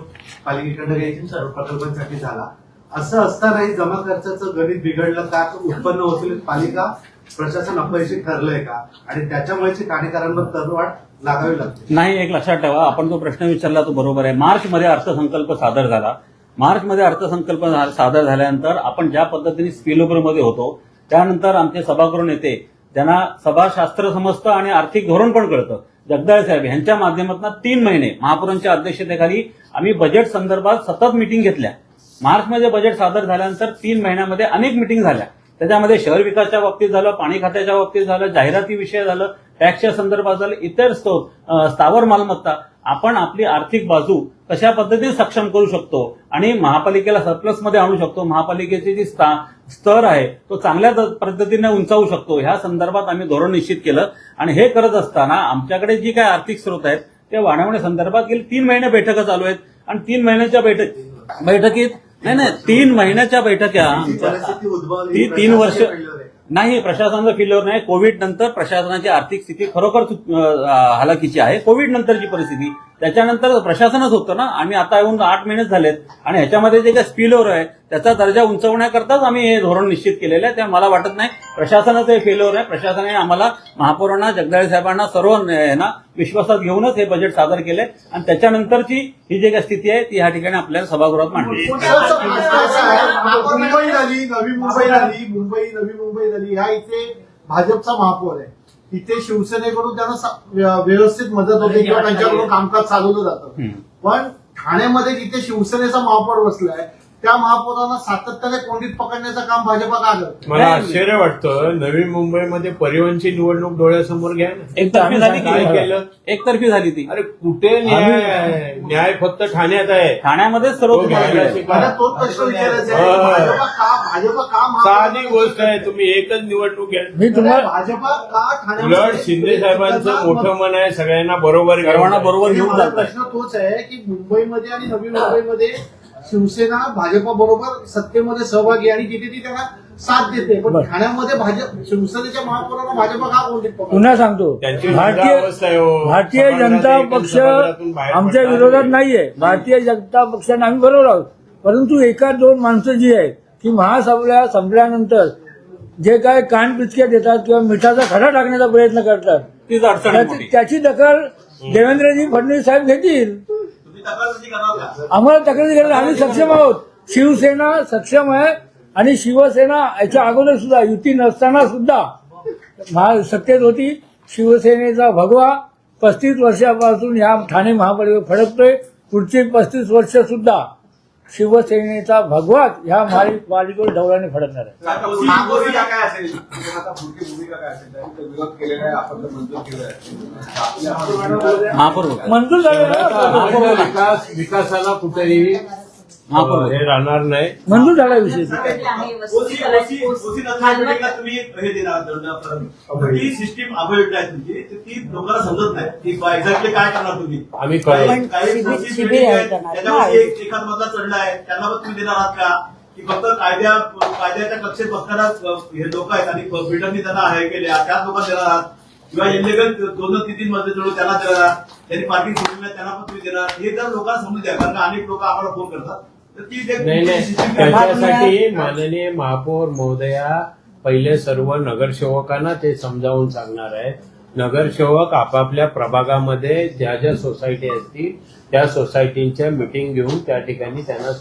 पालिकेकडनं घ्यायची सर्व प्रकल्पांसाठी झाला. असं असतानाही जमा खर्चाचं गणित बिघडलं का? उत्पन्न वसुलीत पालिका प्रशासन अपयशी ठरलंय का? आणि त्याच्यामुळे ठाणेकरांवर तरवाड लागावी लागते. नाही, एक लक्षात ठेवा, आपण जो प्रश्न विचारला तो बरोबर आहे. मार्चमध्ये अर्थसंकल्प सादर झाला. मार्चमध्ये अर्थसंकल्प सादर झाल्यानंतर आपण ज्या पद्धतीने स्पिलओव्हरमध्ये होतो, त्यानंतर आमचे सभागृह नेते ज्यांना सभाशास्त्र समजतं आणि आर्थिक धोरण पण कळतं, जगदाळे साहेब यांच्या माध्यमातून 3 महिने महापौरांच्या अध्यक्षतेखाली आम्ही बजेट संदर्भात सतत मिटिंग घेतल्या. मार्चमध्ये बजेट सादर झाल्यानंतर 3 महिन्यामध्ये अनेक मिटिंग झाल्या. त्याच्यामध्ये शहर विकासाच्या बाबतीत झालं, पाणी खात्याच्या बाबतीत झालं, जाहिराती विषय झालं, टॅक्सच्या संदर्भात झालं, इतर स्थावर मालमत्ता. आपण आपली आर्थिक बाजू कशा पद्धतीने सक्षम करू शकतो आणि महापालिकेला सरप्लसमध्ये आणू शकतो, महापालिकेचे जे स्तर आहे तो चांगल्या पद्धतीने उंचावू शकतो, ह्या संदर्भात आम्ही धोरण निश्चित केलं. आणि हे करत असताना आमच्याकडे जी काही आर्थिक स्रोत आहेत ते वाढवण्यासंदर्भात गेली 3 महिने बैठका चालू आहेत. आणि 3 महिन्याच्या बैठकीत नाही 3 महिन्याच्या बैठका ती 3 वर्ष नाही, प्रशासनाचं फेल्युअर नाही. कोविड नंतर प्रशासनाची आर्थिक स्थिती खरोखर हालाकीची आहे. कोविड नंतरची परिस्थिती, त्याच्यानंतर प्रशासनच होतं ना. आम्ही आता येऊन 8 महिनेच झालेत आणि ह्याच्यामध्ये जे काही स्पिलओव्हर आहे त्याचा दर्जा उंचवण्याकरताच आम्ही हे धोरण निश्चित केलेलं आहे. त्यामुळे मला वाटत नाही प्रशासनाचं हे फेल्युअर आहे. प्रशासनाने आम्हाला, महापौरांना, जगदाळे साहेबांना, सर्वांना विश्वासात घेऊनच हे बजेट सादर केले आणि त्याच्यानंतरची ही जी काही स्थिती आहे ती ह्या ठिकाणी आपल्याला सभागृहात मांडली. मुंबई झाली, नवी मुंबई झाली, नवी मुंबई झाली, ह्या इथे भाजपचा महापौर आहे. इथे शिवसेनेकडून त्यांना व्यवस्थित मदत होते किंवा त्यांच्याकडून कामकाज चालवलं जातं. पण ठाण्यामध्ये जिथे शिवसेनेचा महापौर बसलाय त्या महापौरांना सातत्याने कोंडीत पकडण्याचं काम भाजपा का करतं? मला आश्चर्य वाटतं. नवी मुंबईमध्ये परिवहनची निवडणूक डोळ्यासमोर घ्या ना. एकतर्फी झाली, काय केलं? एकतर्फी झाली ती. अरे कुठे न्याय फक्त ठाण्यात आहे. ठाण्यामध्येच सर्व मला तोच प्रश्न विचारायचा आहे. भाजपा का साधी गोष्ट आहे, तुम्ही एकच निवडणूक घ्या. मी तुम्हाला भाजपा का उलट शिंदे साहेबांचं मोठं मन आहे, सगळ्यांना बरोबर सर्वांना बरोबर घेऊन माझा जातात. प्रश्न तोच आहे की मुंबईमध्ये आणि नवी मुंबईमध्ये शिवसेना भाजपा बरोबर सत्तेमध्ये सहभागी आणि तिथे ती त्यांना साथ देते. पण ठाण्यामध्ये भाजप शिवसेनेच्या महापौरांना भाजपा का कोंडीत पकडतो? पुन्हा सांगतो, त्यांची अवस्था आहे हो. भारतीय जनता पक्ष आमच्या विरोधात नाहीये. भारतीय जनता पक्षाने आम्ही बरोबर आहोत. परंतु 1-2 माणसं जी आहेत की महासभा संपल्यानंतर जे काय कान पिचके देतात किंवा मिठाचा खडा टाकण्याचा प्रयत्न करतात, तीच अडचण आहे मोठी. त्याची दखल देवेंद्रजी फडणवीस साहेब घेतील. आम्हाला तक्रारी करायला आम्ही सक्षम आहोत. शिवसेना सक्षम आहे आणि शिवसेना याच्या अगोदर सुद्धा युती नसताना सुद्धा सत्तेत होती. शिवसेनेचा भगवा 35 वर्षापासून या ठाणे महापालिकेत फडकतोय. पुढची 35 वर्ष सुद्धा शिवसेनेचा भगवा ह्या महापालिकेवर ढवळाने फडकणार आहे. भूमिका काय असेल? भूमिका काय असेल? विरोध केलेला आहे, आपण मंजूर केलं आहे. महापौर मंजूर झालेला विकासाला कुठेही हे राहणार नाही. मंजूर झाला विषय. तुम्ही हे देणार ती सिस्टीम अवेलेबल आहे तुमची, ती लोकांना समजत नाही की एक्झॅक्टली काय करणार तुम्ही. आम्ही काही त्याच्यामध्ये एखाद मधला चढला आहे त्यांना पण तुम्ही देणार आहात का? की फक्त कायद्याच्या कक्षेत बसणारा हे लोक आहेत आणि बिल्डरनी त्यांना हे केले त्याच लोकांना देणार आहात किंवा इलिगल 2-3 मजले चढून त्यांना देणार, त्यांनी पार्किंग सोडली त्यांना पण तुम्ही देणार. हे जर लोकांना समजून द्या, कारण अनेक लोक आम्हाला फोन करतात. नाही, त्याच्यासाठी माननीय महापौर महोदया पहिले सर्व नगरसेवकांना ते समजावून सांगणार आहेत. नगरसेवक आपापल्या प्रभागामध्ये ज्या ज्या सोसायटी असतील त्या सोसायटींच्या मिटिंग घेऊन त्या ठिकाणी त्यांना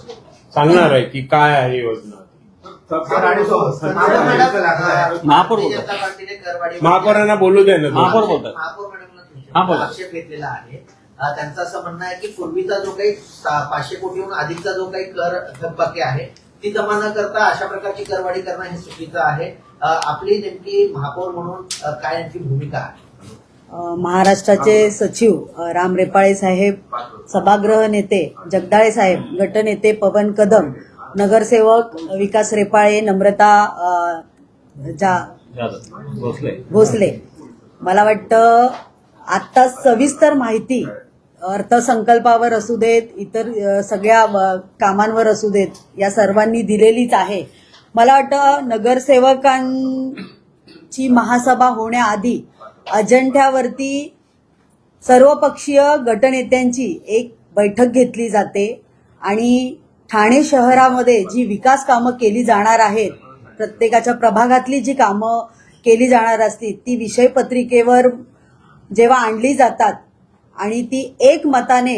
सांगणार आहे की काय आहे योजना. महापौरांना बोलू द्या ना. महापौर बोलतात. आक्षेप घेतलेला आहे. त्यांचं असं म्हणणं आहे की पूर्वीचा जो काही 500 कोटीहून अधिकचा जो काही कर थकबाकी आहे ती जमा न करता अशा प्रकारची करवाढी करणं हे चुकीचं आहे. आपली नेमकी महापौर म्हणून काय यांची भूमिका आहे? महाराष्ट्राचे सचिव राम रेपाळे साहेब, सभागृह नेते जगदाळे साहेब, गटनेते पवन कदम, नगरसेवक विकास रेपाळे, नम्रता भोसले, मला वाटतं आता सविस्तर माहिती अर्थसंकल्पावर असू देत, इतर सगळ्या कामांवर असू देत, या सर्वांनी दिलेलीच आहे. मला वाटतं नगरसेवकांची महासभा होण्याआधी अजेंड्यावरती सर्वपक्षीय गटनेत्यांची एक बैठक घेतली जाते आणि ठाणे शहरामध्ये जी विकास कामं केली जाणार आहेत, प्रत्येकाच्या प्रभागातली जी कामं केली जाणार असतील ती विषय पत्रिकेवर जेव्हा आणली जातात आणि ती एकमताने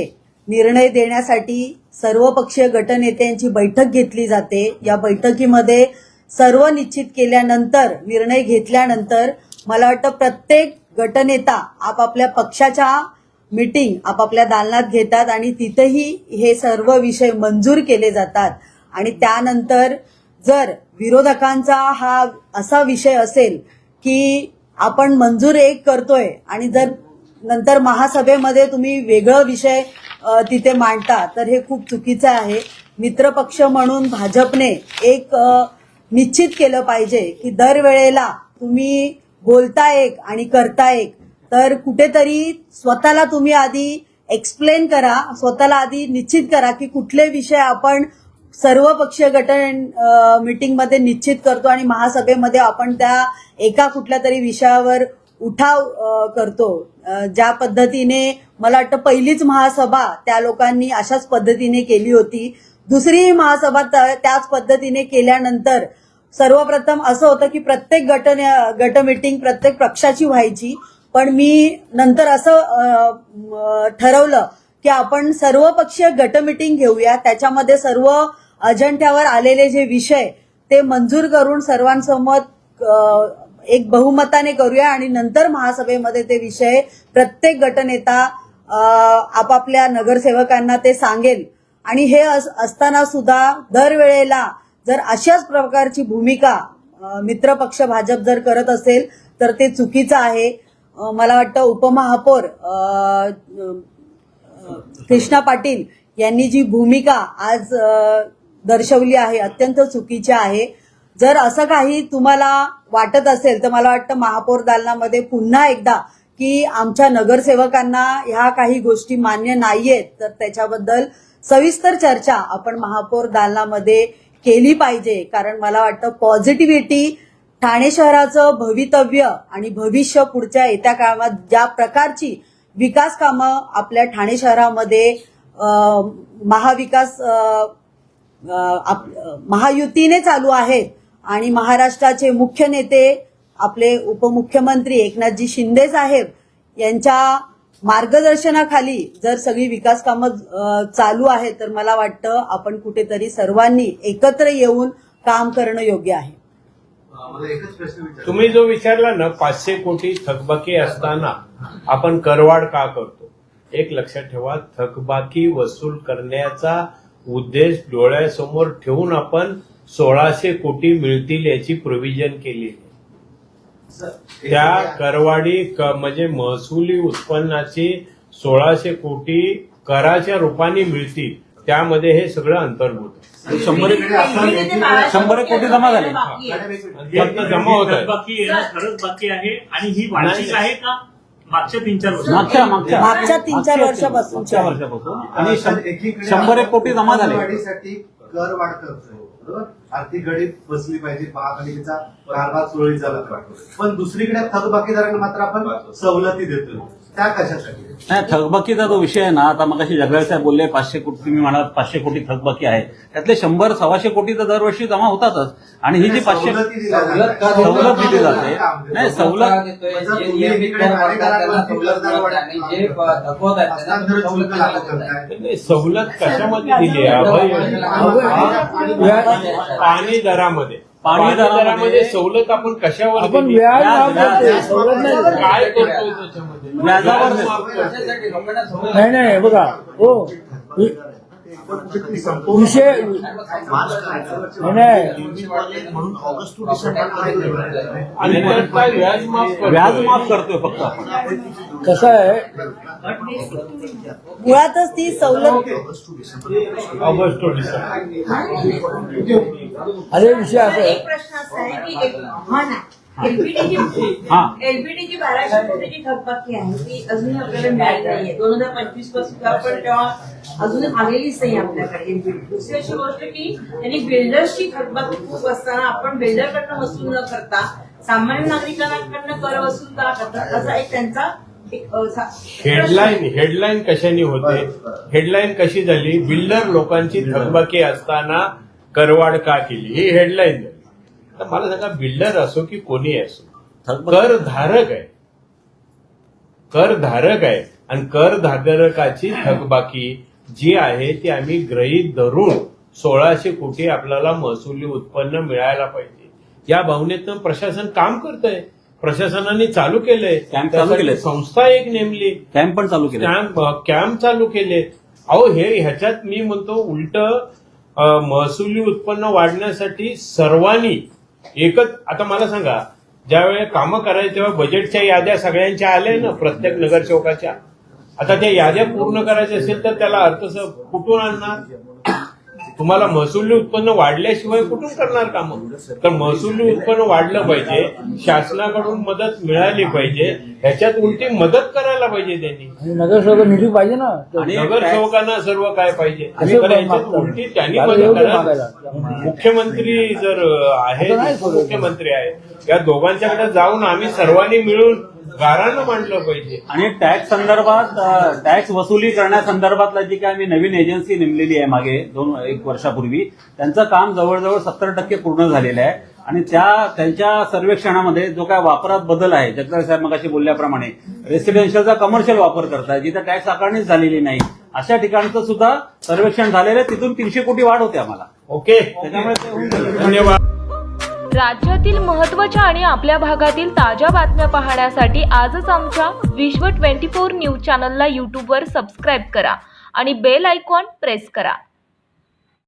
निर्णय देण्यासाठी सर्वपक्षीय गटनेत्यांची बैठक घेतली जाते. या बैठकीमध्ये सर्व निश्चित केल्यानंतर, निर्णय घेतल्यानंतर मला वाटतं प्रत्येक गटनेता आपापल्या पक्षाच्या मीटिंग आपापल्या दालनात घेतात आणि तिथेही हे सर्व विषय मंजूर केले जातात. आणि त्यानंतर जर विरोधकांचा हा असा विषय असेल की आपण मंजूर एक करतोय आणि जर नंतर महासभेमध्ये तुम्ही वेगळं विषय तिथे मांडता, तर हे खूप चुकीचं आहे. मित्रपक्ष म्हणून भाजपने एक निश्चित केलं पाहिजे की दरवेळेला तुम्ही बोलता एक आणि करता एक, तर कुठेतरी स्वतःला तुम्ही आधी एक्सप्लेन करा, स्वतःला आधी निश्चित करा की कुठले विषय आपण सर्वपक्षीय गट मीटिंगमध्ये निश्चित करतो आणि महासभेमध्ये आपण त्या एका कुठल्या तरी विषयावर उठाव करतो. ज्या पद्धतीने मला वाटतं पहिलीच महासभा त्या लोकांनी अशाच पद्धतीने केली होती, दुसरी महासभा त्याच पद्धतीने केल्यानंतर सर्वप्रथम असं होतं की प्रत्येक गट मीटिंग प्रत्येक पक्षाची व्हायची, पण मी नंतर असं ठरवलं की आपण सर्वपक्षीय गट मीटिंग घेऊया, त्याच्यामध्ये सर्व अजेंड्यावर आलेले जे विषय ते मंजूर करून सर्वांसमोर एक बहुमताने करूया आणि नंतर महासभेमध्ये ते विषय प्रत्येक गटनेता आपापल्या नगरसेवकांना ते सांगेल. आणि हे असताना सुद्धा दरवेळेला जर अशाच प्रकारची भूमिका मित्रपक्ष भाजप जर करत असेल तर ते चुकीचं आहे. मला वाटतं उपमहापौर कृष्णा पाटील यांनी जी भूमिका आज दर्शवली आहे अत्यंत चुकीची आहे. जर असं काही तुम्हाला वाटत असेल तर मला वाटतं महापौर दालनामध्ये पुन्हा एकदा की आमच्या नगरसेवकांना ह्या काही गोष्टी मान्य नाहीयेत, तर त्याच्याबद्दल सविस्तर चर्चा आपण महापौर दालनामध्ये केली पाहिजे. कारण मला वाटतं पॉझिटिव्हिटी ठाणे शहराचं भवितव्य आणि भविष्य पुढच्या येत्या काळात ज्या प्रकारची विकास कामं आपल्या ठाणे शहरामध्ये महाविकास महायुतीने चालू आहेत आणि महाराष्ट्राचे मुख्य नेते आपले उपमुख्यमंत्री एकनाथजी शिंदे साहेब यांच्या मार्गदर्शनाखाली जर सगळी विकास कामं चालू आहेत तर मला वाटतं आपण कुठेतरी सर्वांनी एकत्र येऊन काम करणं योग्य आहे. मला एकच प्रश्न विचार, तुम्ही जो विचारला ना 500 कोटी थकबाकी असताना आपण करवाढ का करतो, एक लक्षात ठेवा, थकबाकी वसूल करण्याचा उद्देश डोळ्यासमोर ठेवून आपण 1600 कोटी मिळतील याची प्रोव्हिजन केली. त्या करवाढी म्हणजे महसुली उत्पन्नाची 1600 कोटी कराच्या रूपाने मिळतील, त्यामध्ये हे सगळं अंतर्भूत आहे. 100 कोटी जमा झाले, जमा होत आहे. बाकी येणं खरंच बाकी आहे आणि ही वार्षिक आहे का मागच्या 3-4 वर्ष मागच्या 3-4 वर्षापासून आणि 100 कोटी जमा झाले. वाढीसाठी कर वाढ करतोय, बरोबर, आर्थिक गडी बसली पाहिजे, महापालिकेचा कारभार सुरळीत झाला पाहिजे, पण दुसरीकडे थकबाकीदारांना मात्र आपण सवलती देतोय, त्या कशासाठी? नाही, थकबाकीचा जो विषय आहे ना, आता मग जगदाळे साहेब बोलले 500 कोटी, तुम्ही म्हणालात 500 कोटी थकबाकी आहे, त्यातले 100-125 कोटी तर दरवर्षी जमा होतातच. आणि ही जी 500 सवलत दिली जाते, नाही सवलत सवलत कशामध्ये दिली आहे? पाणी दरामध्ये, पाणी दरामध्ये सवलत आपण कशावर आपण दिली? व्याज काय करतोय त्याच्यामध्ये? व्याजावर नाही बघा हो, एकदा कुठेतरी संपवून विषय नाही म्हणून ऑगस्ट टू डिसेंबर आणि त्यात काय व्याज माफ करतोय फक्त आपण. कसं आहे, मुळातच ती सवलत ऑगस्ट टू डिसेंबर. अरे विषय असा आहे, एक प्रश्न असा आहे की एलपीडीची 1200 कोटीची थकबाकी आहे ती अजूनही आपल्याला मिळाली नाहीये. 2025 पासून आपण तेव्हा अजून आलेलीच नाही आपल्याकडे एलपीडी. दुसरी अशी गोष्ट की त्यांनी बिल्डर्सची थकबाकी खूप असताना आपण बिल्डरकडनं वसूल न करता सामान्य नागरिकांकडनं कर वसूल का करतात असा एक त्यांचा हेडलाईन कशाने होते? हेडलाईन कशी झाली? बिल्डर लोकांची थकबाकी असताना करवाढ का केली, ही हेडलाईन झाली. तर मला सांगा, बिल्डर असो की कोणी असो, करधारक आहे आणि करधारकाची थकबाकी जी आहे ती आम्ही गृहीत धरून 1600 कोटी आपल्याला महसुली उत्पन्न मिळायला पाहिजे या भावनेतनं प्रशासन काम करतंय. प्रशासनाने चालू केलंय, संस्था एक नेमली, कॅम्प पण चालू केले, कॅम्प चालू केले. अहो ह्याच्यात मी म्हणतो उलट महसुली उत्पन्न वाढण्यासाठी सर्वांनी एकच. आता मला सांगा, ज्यावेळी कामं करायचे तेव्हा बजेटच्या याद्या सगळ्यांच्या आल्या ना, प्रत्येक नगरसेवकाच्या. आता त्या याद्या पूर्ण करायच्या असेल तर त्याला अर्थ कुठून आणणार? तुम्हाला महसुली उत्पन्न वाढल्याशिवाय कुठून करणार कामं? तर महसुली उत्पन्न वाढलं पाहिजे, शासनाकडून मदत मिळाली पाहिजे, ह्याच्यात उलटी मदत करायला पाहिजे त्यांनी. नगरसेवक निधी पाहिजे ना, आणि नगरसेवकांना सर्व काय पाहिजे, ह्याच्यात उलटी त्यांनी मदत करा. मुख्यमंत्री जर आहेत, मुख्यमंत्री आहेत, या दोघांच्याकडे जाऊन आम्ही सर्वांनी मिळून गारानं मांडलं पाहिजे. आणि टॅक्स संदर्भात, टॅक्स वसुली करण्यासंदर्भातला जी काय आम्ही नवीन एजन्सी नेमलेली आहे मागे 1 वर्षापूर्वी, त्यांचं काम जवळजवळ 70% पूर्ण झालेलं आहे. आणि त्यांच्या सर्वेक्षणामध्ये जो काय वापरात बदल आहे, जगताप साहेब मगाशी बोलल्याप्रमाणे रेसिडेन्शियलचा कमर्शियल वापर करताय, जिथे टॅक्स आकारणीच झालेली नाही, अशा ठिकाणचं सुद्धा सर्वेक्षण झालेलं आहे. तिथून 300 कोटी वाढ होते आम्हाला. ओके, त्याच्यामुळे धन्यवाद. राज्यातील महत्त्वाच्या आणि आपल्या भागातील ताज्या बातम्या पाहण्यासाठी आजच आमच्या विश्व 24 न्यूज चॅनलला यूट्यूबवर सबस्क्राईब करा आणि बेल आयकॉन प्रेस करा.